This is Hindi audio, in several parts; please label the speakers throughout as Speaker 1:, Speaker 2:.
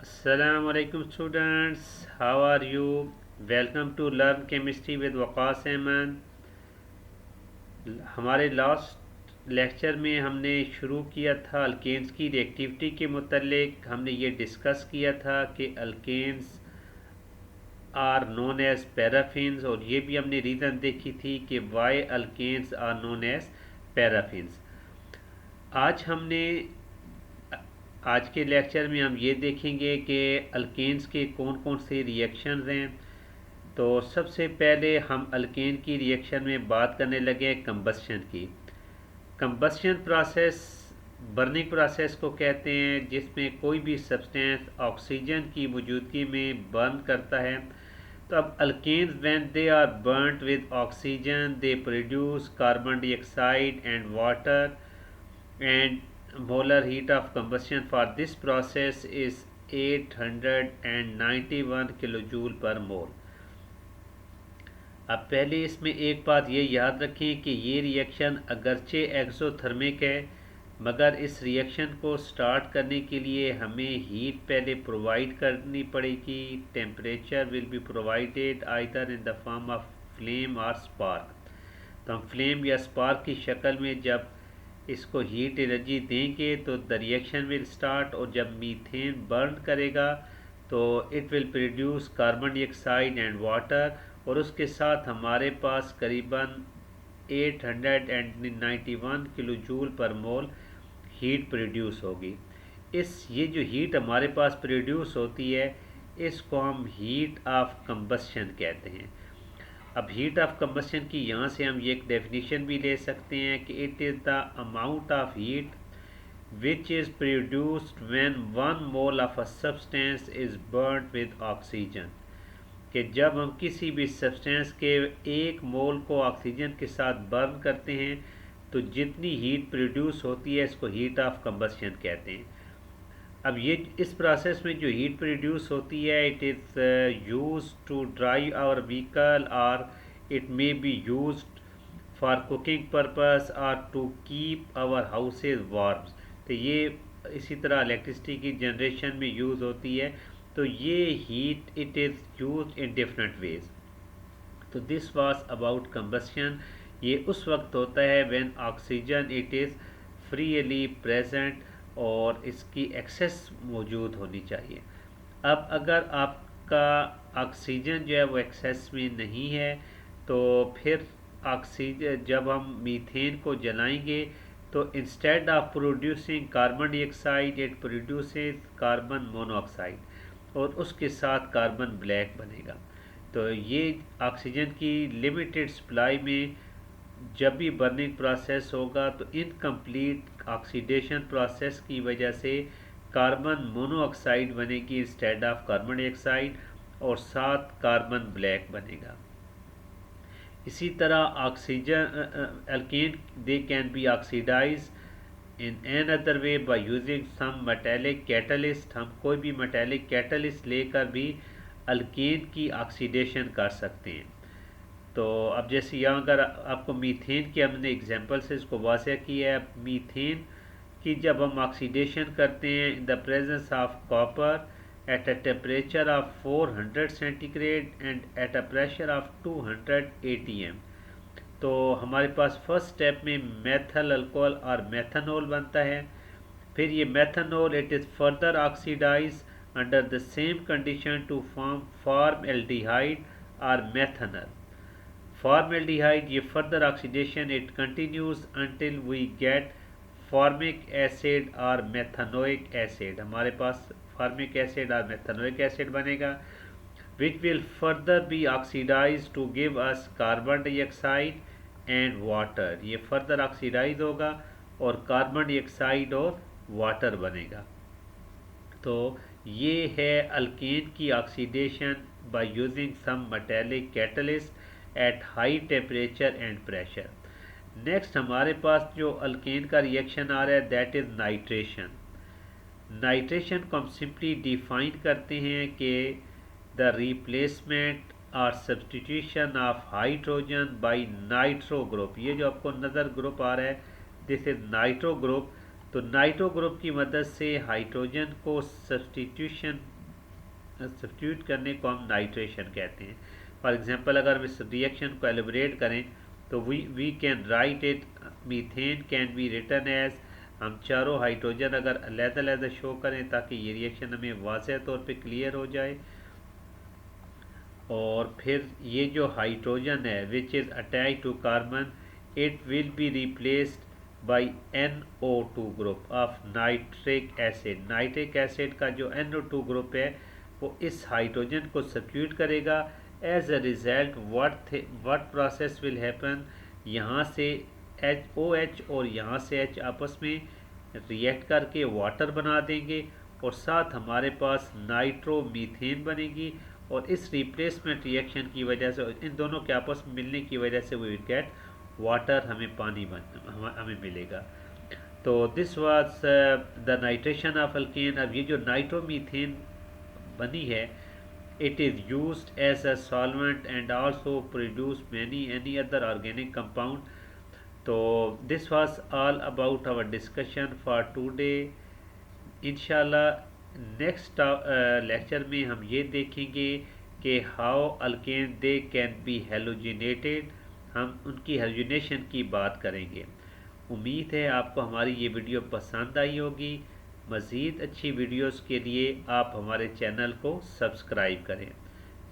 Speaker 1: Assalamu alaikum students, how are you? Welcome to Learn Chemistry with Waqas Ahmad. हमारे लास्ट लेक्चर में हमने शुरू किया था अल्केन्स की रिएक्टिविटी के मुतल्लिक। हमने ये डिस्कस किया था कि alkanes are known as paraffins, और ये भी हमने रीज़न देखी थी कि why alkanes are known as paraffins. आज हमने आज के लेक्चर में हम ये देखेंगे कि अल्केन्स के कौन कौन से रिएक्शंस हैं। तो सबसे पहले हम अल्केन की रिएक्शन में बात करने लगे कंबस्शन की। कंबस्शन प्रोसेस बर्निंग प्रोसेस को कहते हैं, जिसमें कोई भी सब्सटेंस ऑक्सीजन की मौजूदगी में बर्न करता है। तो अब alkanes when they are burned with oxygen they produce carbon dioxide and water, and molar heat of combustion for this process is 891 kilojoule per mole। अब पहले इसमें एक बात ये याद रखें कि ये रिएक्शन अगरचे एक्सोथर्मिक है, मगर इस रिएक्शन को स्टार्ट करने के लिए हमें हीट पहले प्रोवाइड करनी पड़ेगी। Temperature will be provided either in the form of flame और स्पार्क। तो हम फ्लेम या स्पार्क की शक्ल में जब इसको हीट एनर्जी देंगे तो द रिएक्शन विल स्टार्ट, और जब मीथेन बर्न करेगा तो it will produce carbon dioxide and water, और उसके साथ हमारे पास करीबन 891 किलो जूल पर मोल हीट प्रोड्यूस होगी। ये जो हीट हमारे पास प्रोड्यूस होती है, इसको हम हीट ऑफ कंबस्शन कहते हैं। अब हीट ऑफ कंबस्शन की यहाँ से हम ये एक डेफिनेशन भी ले सकते हैं कि it is the amount of heat which is produced when 1 mole of a substance is burned with oxygen. कि जब हम किसी भी सब्सटेंस के 1 मोल को ऑक्सीजन के साथ बर्न करते हैं तो जितनी हीट प्रोड्यूस होती है, इसको हीट ऑफ कंबस्शन कहते हैं। अब ये इस प्रोसेस में जो हीट प्रोड्यूस होती है, it is use to drive our vehicle, और it may be use for cooking purpose और to keep our houses warm. तो ये इसी तरह इलेक्ट्रिसिटी की जनरेशन में यूज़ होती है। तो ये heat it is use in different ways. तो दिस वाज अबाउट कंबस्शन। ये उस वक्त होता है when oxygen it is freely present, और इसकी एक्सेस मौजूद होनी चाहिए। अब अगर आपका ऑक्सीजन जो है वो एक्सेस में नहीं है, तो फिर ऑक्सीजन जब हम मीथेन को जलाएंगे तो instead of producing carbon dioxide it produces carbon monoxide, और उसके साथ कार्बन ब्लैक बनेगा। तो ये ऑक्सीजन की लिमिटेड सप्लाई में जब भी बर्निंग प्रोसेस होगा तो इनकम्प्लीट ऑक्सीडेशन प्रोसेस की वजह से कार्बन मोनोऑक्साइड बनेगी इंस्टेड ऑफ कार्बन डाइऑक्साइड, और साथ कार्बन ब्लैक बनेगा। इसी तरह oxygen alkane they can be oxidize in an other way by using some metallic catalyst. हम कोई भी मेटेलिक कैटलिस्ट लेकर भी अल्केन की ऑक्सीडेशन कर सकते हैं। तो अब जैसे यहाँ अगर आपको मीथेन की हमने एग्जांपल से इसको वाज़ह किया है। मीथेन की जब हम ऑक्सीडेशन करते हैं in the presence of copper at a temperature of 400 centigrade and at a pressure of 200 atm, तो हमारे पास फर्स्ट स्टेप में मेथल अल्कोहल और मेथनॉल बनता है। फिर ये methanol it is further oxidize under the same condition to form aldehyde और मेथनल। Formaldehyde, ये further oxidation it continues until we get formic acid और methanoic acid। हमारे पास formic acid और methanoic acid बनेगा, which will further be oxidized to give us carbon dioxide and water। ये further oxidize होगा और कार्बन डाइऑक्साइड और वाटर बनेगा। तो ये है अल्केन की oxidation by using some metallic catalyst at high temperature and pressure. Next हमारे पास जो अल्केन का रिएक्शन आ रहा है दैट इज़ नाइट्रेशन। नाइट्रेशन को हम सिंपली डिफाइन करते हैं कि द रिप्लेसमेंट और substitution of hydrogen bye nitro group. ये जो आपको नज़र ग्रुप आ रहा है, दिस इज नाइट्रो ग्रुप। तो नाइट्रो ग्रुप की मदद से हाइड्रोजन को सब्स्टिट्यूट करने को हम नाइट्रेशन कहते हैं। फॉर एग्जांपल अगर हम इस रिएक्शन को एलिब्रेट करें तो we can write it, methane can be written as, हम चारों हाइड्रोजन अगर अलग-अलग शो करें ताकि ये रिएक्शन हमें वाज़ेह तौर पे क्लियर हो जाए। और फिर ये जो हाइड्रोजन है which is attach to carbon, it will be replaced by NO2 group of nitric acid. Nitric acid का जो NO2 ग्रुप है वो इस हाइड्रोजन को सब्स्टिट्यूट करेगा। As a result what process will happen, यहाँ से OH और यहाँ से H आपस में रिएक्ट करके वाटर बना देंगे और साथ हमारे पास नाइट्रोमीथेन बनेगी। और इस रिप्लेसमेंट रिएक्शन की वजह से इन दोनों के आपस में मिलने की वजह से वी गेट वाटर, हमें पानी हमें मिलेगा। तो this was the nitration of alkane. अब ये जो नाइट्रोमीथेन बनी है, it is used as a solvent and also produce any other organic compound. तो this was all about our discussion for today. इंशाल्लाह नेक्स्ट लेक्चर में हम ये देखेंगे कि how alkane they can B halogenated, हम उनकी हेलोजिनेशन की बात करेंगे। उम्मीद है आपको हमारी ये वीडियो पसंद आई होगी। मज़ीद अच्छी वीडियोस के लिए आप हमारे चैनल को सब्सक्राइब करें।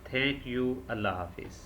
Speaker 1: Thank you. अल्लाह हाफिज़।